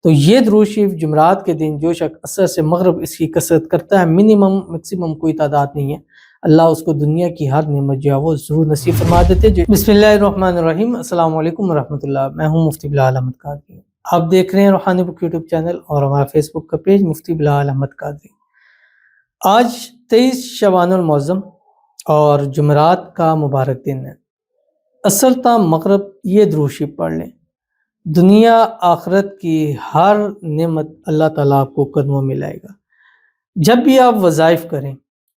تو یہ درود شریف جمعرات کے دن جو شخص عصر سے مغرب اس کی کثرت کرتا ہے، میکسیمم کوئی تعداد نہیں ہے، اللہ اس کو دنیا کی ہر نعمت جو ہے وہ ضرور نصیب فرما دیتے۔ بسم اللہ الرحمن الرحیم، السلام علیکم ورحمۃ اللہ۔ میں ہوں مفتی بلال احمد قادری، آپ دیکھ رہے ہیں روحانی بک یوٹیوب چینل اور ہمارا فیس بک کا پیج مفتی بلال احمد قادری۔ آج 23 شعبان المعظم اور جمعرات کا مبارک دن ہے۔ عصر تا مغرب یہ درود شریف پڑھ لیں، دنیا آخرت کی ہر نعمت اللہ تعالیٰ آپ کو قدموں میں لائے گا۔ جب بھی آپ وظائف کریں،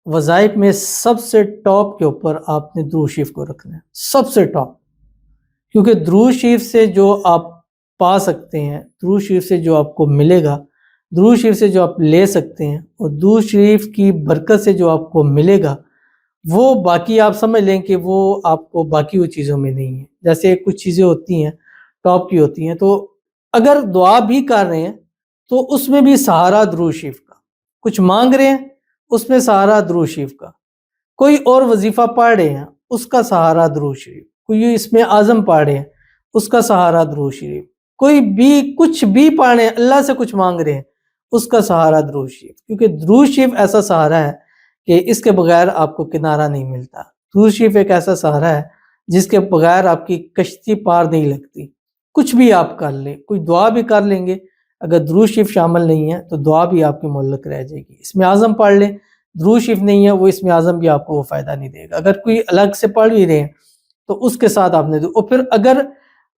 وظائف میں سب سے ٹاپ کے اوپر آپ نے درود شریف کو رکھنا ہے، سب سے ٹاپ، کیونکہ درود شریف سے جو آپ پا سکتے ہیں، درود شریف سے جو آپ کو ملے گا، درود شریف سے جو آپ لے سکتے ہیں، اور درود شریف کی برکت سے جو آپ کو ملے گا، وہ باقی آپ سمجھ لیں کہ وہ آپ کو باقی وہ چیزوں میں نہیں ہے۔ جیسے کچھ چیزیں ہوتی ہیں ٹاپ کی ہوتی ہیں، تو اگر دعا بھی کر رہے ہیں تو اس میں بھی سہارا درود شریف کا، کچھ مانگ رہے ہیں اس میں سہارا درود شریف کا، کوئی اور وظیفہ پڑھ رہے ہیں اس کا سہارا درود شریف، کوئی اس میں اعظم پڑھ رہے ہیں اس کا سہارا درود شریف، کوئی بھی کچھ بھی پڑھ رہے ہیں، اللہ سے کچھ مانگ رہے ہیں اس کا سہارا درود شریف، کیونکہ درود شریف ایسا سہارا ہے کہ اس کے بغیر آپ کو کنارہ نہیں ملتا۔ درود شریف ایک ایسا سہارا ہے جس کے بغیر آپ کی کشتی پار نہیں لگتی۔ کچھ بھی آپ کر لیں، کوئی دعا بھی کر لیں گے، اگر درود شریف شامل نہیں ہے تو دعا بھی آپ کی معلق رہ جائے گی۔ اس میں اعظم پڑھ لیں، درود شریف نہیں ہے، وہ اس میں اعظم بھی آپ کو وہ فائدہ نہیں دے گا۔ اگر کوئی الگ سے پڑھ بھی رہے ہیں تو اس کے ساتھ آپ نے اور پھر اگر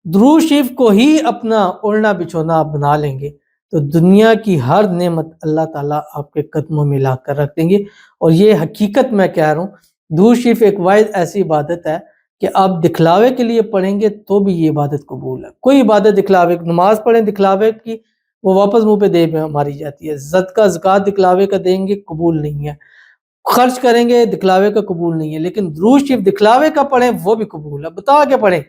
درود شریف کو ہی اپنا اوڑھنا بچھونا آپ بنا لیں گے تو دنیا کی ہر نعمت اللہ تعالیٰ آپ کے قدموں میں لا کر رکھ دیں گے۔ اور یہ حقیقت میں کہہ رہا ہوں، درود شریف ایک واحد ایسی عبادت ہے کہ آپ دکھلاوے کے لیے پڑھیں گے تو بھی یہ عبادت قبول ہے۔ کوئی عبادت دکھلاوے، نماز پڑھیں دکھلاوے کی، وہ واپس منہ پہ دے ماری جاتی ہے۔ صدقہ زکوٰۃ دکھلاوے کا دیں گے، قبول نہیں ہے۔ خرچ کریں گے دکھلاوے کا، قبول نہیں ہے۔ لیکن درود شریف دکھلاوے کا پڑھیں وہ بھی قبول ہے۔ بتا کے پڑھیں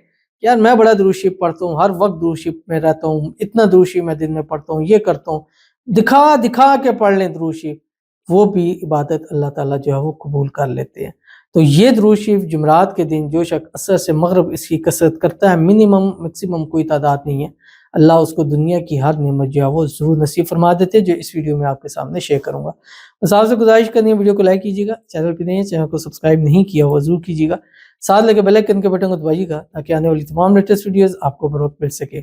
یار میں بڑا درود شریف پڑھتا ہوں، ہر وقت درود شریف میں رہتا ہوں، اتنا درود شریف میں دن میں پڑھتا ہوں، یہ کرتا ہوں، دکھا کے پڑھ لیں درود شریف، وہ بھی عبادت اللہ تعالیٰ جو ہے وہ قبول کر لیتے ہیں۔ تو یہ درود شریف جمعرات کے دن جو شخص عصر سے مغرب اس کی کثرت کرتا ہے، میکسیمم کوئی تعداد نہیں ہے، اللہ اس کو دنیا کی ہر نعمت جو ہے وہ ضرور نصیب فرما دیتے ہیں، جو اس ویڈیو میں آپ کے سامنے شیئر کروں گا۔ بس آپ سے گزارش کرنی ہے ویڈیو کو لائک کیجیے گا، چینل پہ نہیں ہے چینل کو سبسکرائب نہیں کیا ہوا ضرور کیجیے گا، ساتھ لگے بیل آئیکن کے بٹن کو دبائیے گا تاکہ آنے والی تمام لیٹسٹ ویڈیوز آپ کو بر وقت مل سکے۔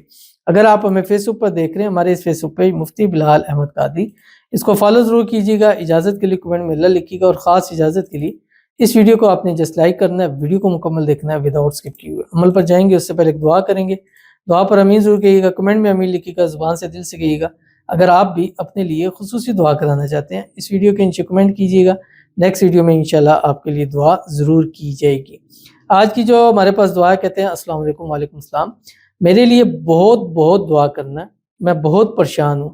اگر آپ ہمیں فیس بک پر دیکھ رہے ہیں، ہمارے اس فیس بک پیج مفتی بلال احمد قادری، اس کو فالو ضرور کیجیے گا، اجازت کے لیے کمنٹ میں اللہ لکھیے گا، اور خاص اجازت کے لیے اس ویڈیو کو آپ نے جسٹ لائک کرنا ہے، ویڈیو کو مکمل دیکھنا ہے وداؤٹ اسکپ کیے ہوئے۔ عمل پر جائیں گے اس سے پہلے ایک دعا کریں گے، دعا پر امین ضرور کہیے گا، کمنٹ میں امین لکھیے گا، زبان سے دل سے کہیے گا۔ اگر آپ بھی اپنے لیے خصوصی دعا کرانا چاہتے ہیں، اس ویڈیو کے نیچے کمنٹ کیجیے گا، نیکسٹ ویڈیو میں انشاءاللہ آپ کے لیے دعا ضرور کی جائے گی۔ آج کی جو ہمارے پاس دعا کہتے ہیں السلام علیکم، وعلیکم السلام، میرے لیے بہت بہت دعا کرنا ہے، میں بہت پریشان ہوں،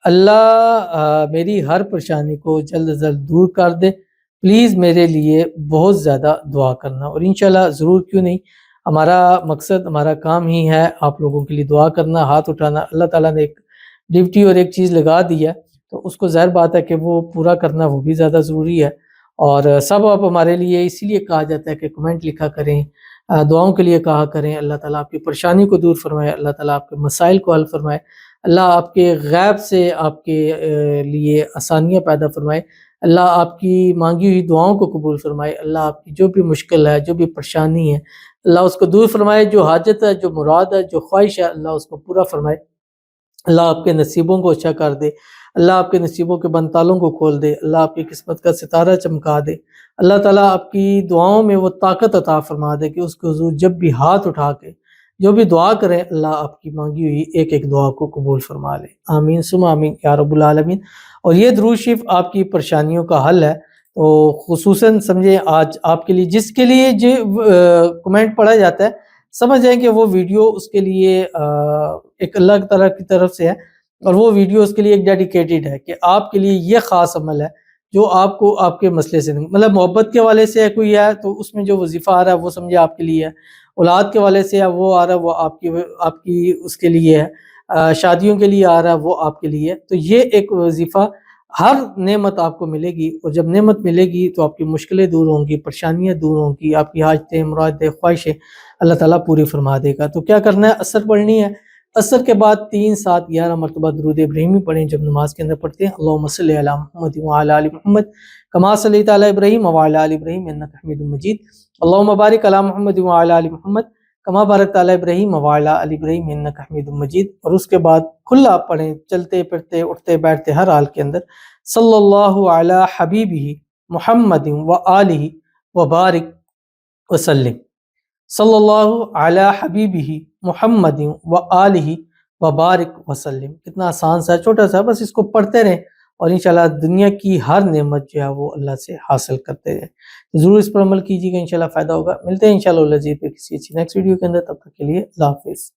اللہ میری ہر پریشانی کو جلد از جلد دور کر دے، پلیز میرے لیے بہت زیادہ دعا کرنا۔ اور انشاءاللہ ضرور، کیوں نہیں، ہمارا مقصد، ہمارا کام ہی ہے آپ لوگوں کے لیے دعا کرنا، ہاتھ اٹھانا۔ اللہ تعالیٰ نے ایک ڈیوٹی اور ایک چیز لگا دی ہے تو اس کو ظاہر بات ہے کہ وہ پورا کرنا وہ بھی زیادہ ضروری ہے۔ اور سب آپ ہمارے لیے اسی لیے کہا جاتا ہے کہ کمنٹ لکھا کریں، دعاؤں کے لیے کہا کریں، اللہ تعالیٰ آپ کی پریشانی کو دور فرمائے، اللہ تعالیٰ آپ کے مسائل کو حل فرمائے، اللہ آپ کے غیب سے آپ کے لیے آسانیاں پیدا فرمائے، اللہ آپ کی مانگی ہوئی دعاؤں کو قبول فرمائے، اللہ آپ کی جو بھی مشکل ہے، جو بھی پریشانی ہے، اللہ اس کو دور فرمائے، جو حاجت ہے، جو مراد ہے، جو خواہش ہے، اللہ اس کو پورا فرمائے، اللہ آپ کے نصیبوں کو اچھا کر دے، اللہ آپ کے نصیبوں کے بند تالوں کو کھول دے، اللہ آپ کی قسمت کا ستارہ چمکا دے، اللہ تعالیٰ آپ کی دعاؤں میں وہ طاقت عطا فرما دے کہ اس کے حضور جب بھی ہاتھ اٹھا کے جو بھی دعا کریں، اللہ آپ کی مانگی ہوئی ایک ایک دعا کو قبول فرما لے، آمین ثم آمین یا رب العالمین۔ اور یہ درود شریف آپ کی پریشانیوں کا حل ہے، تو خصوصاً سمجھیں آج آپ کے لیے جس کے لیے جو کمنٹ پڑھا جاتا ہے، سمجھ جائیں کہ وہ ویڈیو اس کے لیے ایک اللہ تعالیٰ کی طرف سے ہے، اور وہ ویڈیو اس کے لیے ایک ڈیڈیکیٹڈ ہے کہ آپ کے لیے یہ خاص عمل ہے جو آپ کو آپ کے مسئلے سے مطلب محبت کے حوالے سے ہے، کوئی ہے تو اس میں جو وظیفہ آ رہا ہے وہ سمجھے آپ کے لیے ہے، اولاد کے حوالے سے ہے وہ آ رہا ہے وہ آپ کی اس کے لیے ہے، شادیوں کے لیے آ رہا ہے وہ آپ کے لیے ہے۔ تو یہ ایک وظیفہ، ہر نعمت آپ کو ملے گی، اور جب نعمت ملے گی تو آپ کی مشکلیں دور ہوں گی، پریشانیاں دور ہوں گی، آپ کی حاجتیں، مرادیں، خواہشیں اللہ تعالیٰ پوری فرما دے گا۔ تو کیا کرنا ہے، اثر پڑھنی ہے، عصر کے بعد 3 7 11 مرتبہ درود ابراہیمی پڑھیں جب نماز کے اندر پڑھتے ہیں۔ اللہم صلی علی محمد وعلی آل محمد کما صلیت علی ابراہیم وعلی آل ابراہیم انک حمید مجید۔ اللہم بارک علی محمد وعلی آل محمد کما بارکت علی ابراہیم وعلی آل ابراہیم انک حمید مجید۔ اور اس کے بعد کھلا پڑھیں، چلتے پھرتے اٹھتے بیٹھتے ہر حال کے اندر، صلی اللہ علی حبیبہ محمد وآلہ وبارک وسلم، صلی اللہ علی حبیبہ محمد وآلہ وبارک وسلم۔ کتنا آسان سا، چھوٹا سا، بس اس کو پڑھتے رہیں اور انشاءاللہ دنیا کی ہر نعمت جو ہے وہ اللہ سے حاصل کرتے رہیں۔ ضرور اس پر عمل کیجیے گا، انشاءاللہ فائدہ ہوگا۔ ملتے ہیں انشاءاللہ العزیز پہ کسی اچھی نیکسٹ ویڈیو کے اندر، تب تک کے لیے اللہ حافظ۔